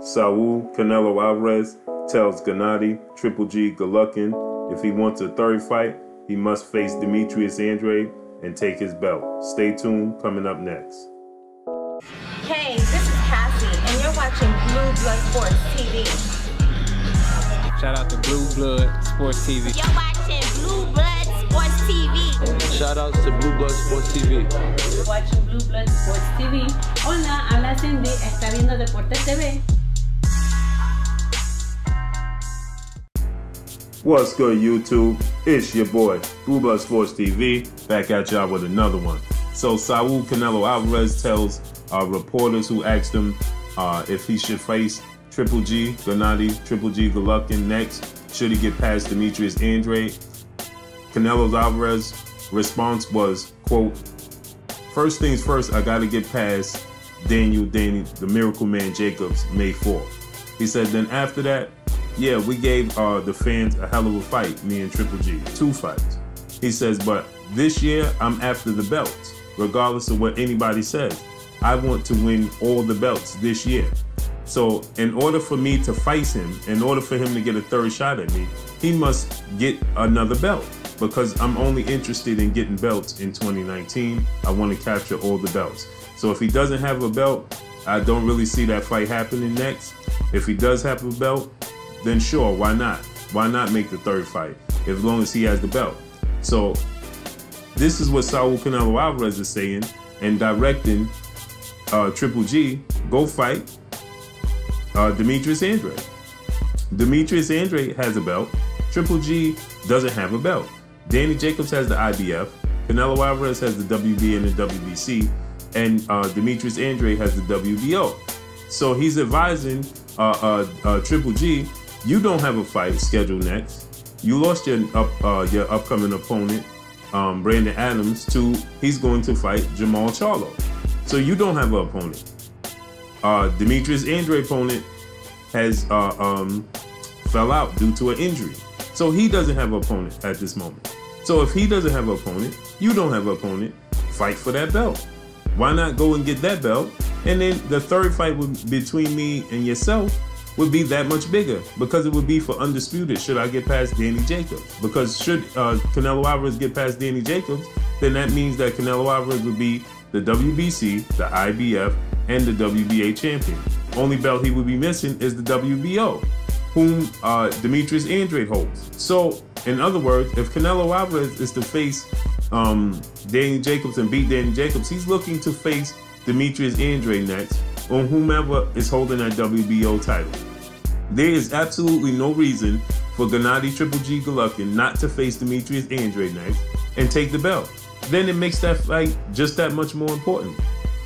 Saul Canelo Alvarez tells Gennady Triple G Golovkin if he wants a third fight, he must face Demetrius Andrade and take his belt. Stay tuned, coming up next. Hey, this is Cassie, and you're watching Blue Blood Sports TV. Shout out to Blue Blood Sports TV. You're watching Blue Blood Sports TV. Shout outs to Blue Blood Sports TV. You're watching Blue Blood Sports TV. Hola, habla Cindy, está viendo Deportes TV. What's good, YouTube? It's your boy, Blue Blood Sports TV, back at y'all with another one. So Saul Canelo Alvarez tells reporters who asked him if he should face Triple G, Gennady Triple G Golovkin next, should he get past Demetrius Andrade? Canelo Alvarez's response was, quote, "First things first, I gotta get past Danny, the Miracle Man Jacobs, May 4th. He said, then after that, yeah, we gave the fans a hell of a fight, me and Triple G, 2 fights. He says, but this year, I'm after the belts, regardless of what anybody says. I want to win all the belts this year. So in order for me to face him, in order for him to get a third shot at me, he must get another belt, because I'm only interested in getting belts in 2019. I want to capture all the belts. So if he doesn't have a belt, I don't really see that fight happening next. If he does have a belt, then sure, why not? Why not make the third fight, as long as he has the belt? So this is what Saul Canelo Alvarez is saying and directing Triple G, go fight Demetrius Andrade. Demetrius Andrade has a belt. Triple G doesn't have a belt. Danny Jacobs has the IBF. Canelo Alvarez has the WB and the WBC. And Demetrius Andrade has the WBO. So he's advising Triple G, you don't have a fight scheduled next. You lost your upcoming opponent, Brandon Adams, he's going to fight Jamal Charlo. So you don't have an opponent. Demetrius Andrade opponent has fell out due to an injury. So he doesn't have an opponent at this moment. So if he doesn't have an opponent, you don't have an opponent, fight for that belt. Why not go and get that belt? And then the third fight between me and yourself would be that much bigger, because it would be for undisputed should I get past Danny Jacobs. Because should Canelo Alvarez get past Danny Jacobs, then that means that Canelo Alvarez would be the WBC, the IBF, and the WBA champion. Only belt he would be missing is the WBO, whom Demetrius Andrade holds. So, in other words, if Canelo Alvarez is to face Danny Jacobs and beat Danny Jacobs, he's looking to face Demetrius Andrade next, or whomever is holding that WBO title. There is absolutely no reason for Gennady Triple G Golovkin not to face Demetrius Andrade next and take the belt. Then it makes that fight just that much more important,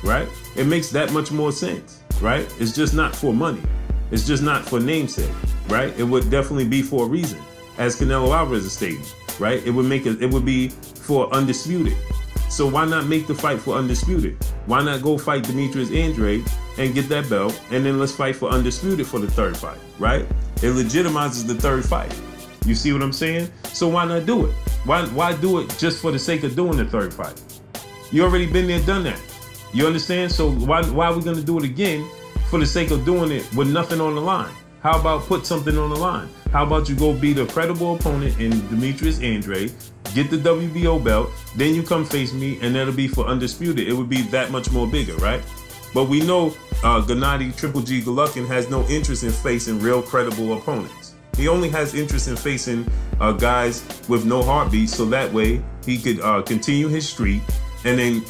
right? It makes that much more sense, right? It's just not for money. It's just not for namesake, right? It would definitely be for a reason, as Canelo Alvarez is stating, right? It would be for undisputed. So why not make the fight for undisputed? Why not go fight Demetrius Andrade and get that belt, and then let's fight for undisputed for the third fight, right? It legitimizes the third fight. You see what I'm saying? So why not do it? Why do it just for the sake of doing the third fight? You already been there, done that. You understand? So why are we gonna do it again for the sake of doing it with nothing on the line? How about put something on the line? How about you go beat a credible opponent in Demetrius Andrade, get the WBO belt, then you come face me, and that'll be for undisputed. It would be that much more bigger, right? But we know Gennady Triple G Golovkin has no interest in facing real credible opponents. He only has interest in facing guys with no heartbeat, so that way he could continue his streak and then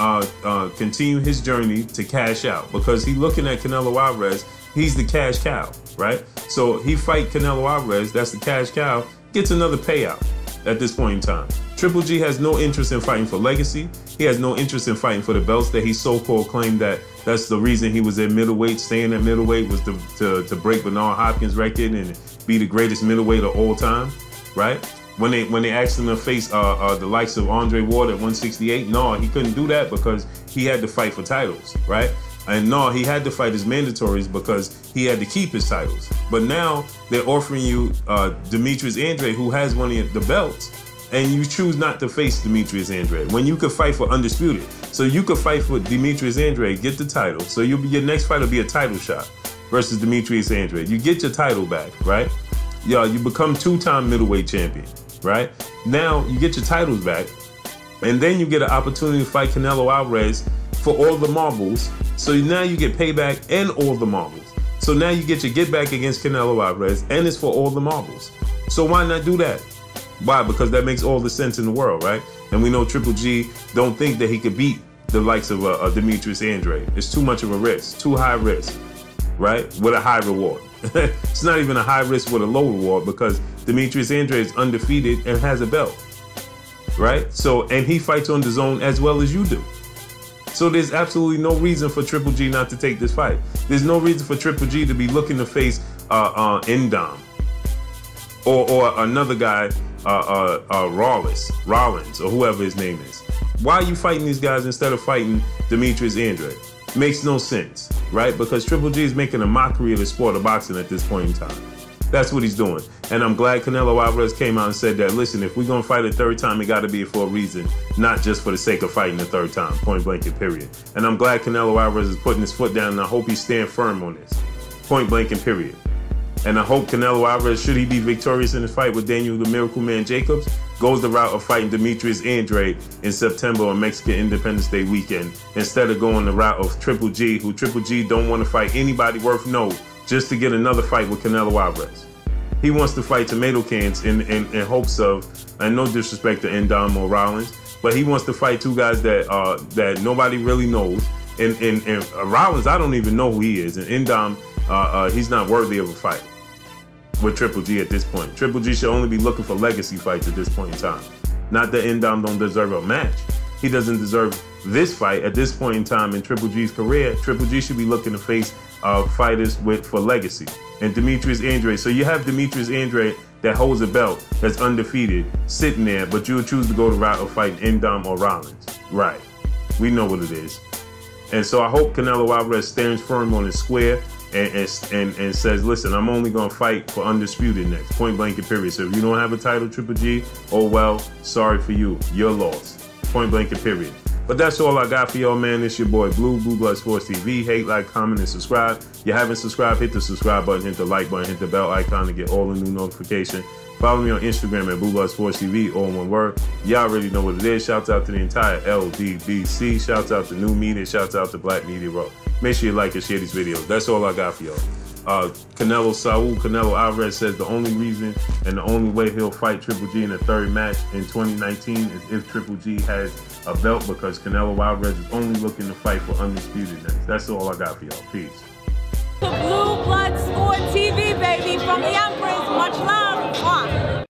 continue his journey to cash out. Because he's looking at Canelo Alvarez, he's the cash cow, right? So he fight Canelo Alvarez, that's the cash cow, gets another payout at this point in time. Triple G has no interest in fighting for legacy. He has no interest in fighting for the belts that he so-called claimed that's the reason he was at middleweight. Staying at middleweight was to break Bernard Hopkins' record and be the greatest middleweight of all time, right? When they asked him to face the likes of Andre Ward at 168, no, he couldn't do that because he had to fight for titles, right? And no, he had to fight his mandatories because he had to keep his titles. But now they're offering you Demetrius Andrade, who has one of the belts, and you choose not to face Demetrius Andrade when you could fight for undisputed. So you could fight for Demetrius Andrade, get the title. So your next fight will be a title shot. versus Demetrius Andrade. You get your title back, right? Yeah, you become 2-time middleweight champion, right? Now you get your titles back, and then you get an opportunity to fight Canelo Alvarez for all the marbles. So now you get payback and all the marbles. So now you get your get back against Canelo Alvarez, and it's for all the marbles. So why not do that? Why? Because that makes all the sense in the world, right? And we know Triple G don't think that he could beat the likes of Demetrius Andrade. It's too much of a risk, too high risk, right? With a high reward. It's not even a high risk with a low reward, because Demetrius Andrade is undefeated and has a belt, right? So, and he fights on the zone as well as you do. So there's absolutely no reason for Triple G not to take this fight. There's no reason for Triple G to be looking to face Indom or another guy, Rollins, or whoever his name is. Why are you fighting these guys instead of fighting Demetrius Andrade? Makes no sense, right? Because Triple G is making a mockery of the sport of boxing at this point in time. That's what he's doing. And I'm glad Canelo Alvarez came out and said that, listen, if we're going to fight a third time, it got to be for a reason, not just for the sake of fighting the third time, point blank and period. And I'm glad Canelo Alvarez is putting his foot down, and I hope he stands firm on this, point blank and period. And I hope Canelo Alvarez, should he be victorious in his fight with Daniel the Miracle Man Jacobs, goes the route of fighting Demetrius Andrade in September on Mexican Independence Day weekend, instead of going the route of Triple G, who Triple G don't want to fight anybody worth no, just to get another fight with Canelo Alvarez. He wants to fight tomato cans in hopes of, and no disrespect to Indom or Rollins, but he wants to fight two guys that nobody really knows. And Rollins, I don't even know who he is. And Indom, he's not worthy of a fight with Triple G at this point. Triple G should only be looking for legacy fights at this point in time. Not that Indom don't deserve a match. He doesn't deserve this fight at this point in time in Triple G's career. Triple G should be looking to face fighters for legacy. And Demetrius Andrade. So you have Demetrius Andrade that holds a belt, that's undefeated, sitting there, but you'll choose to go the route of fighting Indom or Rollins. Right. We know what it is. And so I hope Canelo Alvarez stands firm on his square and says, listen, I'm only going to fight for undisputed next, point blank and period. So if you don't have a title, Triple G, oh well, sorry for you. You're lost, point blank and period. But that's all I got for y'all, man. It's your boy Blue Blood Sports TV. Hate, like, comment, and subscribe. If you haven't subscribed, hit the subscribe button, hit the like button, hit the bell icon to get all the new notifications. Follow me on Instagram at Blue Blood Sports TV, all one word. Y'all already know what it is. Shouts out to the entire LDBC. Shouts out to New Media. Shouts out to Black Media Row. Make sure you like and share these videos. That's all I got for y'all. Canelo Alvarez says the only reason and the only way he'll fight Triple G in a third match in 2019 is if Triple G has a belt, because Canelo Alvarez is only looking to fight for undisputed next. That's all I got for y'all. Peace. Blue Blood Sport TV, baby, from the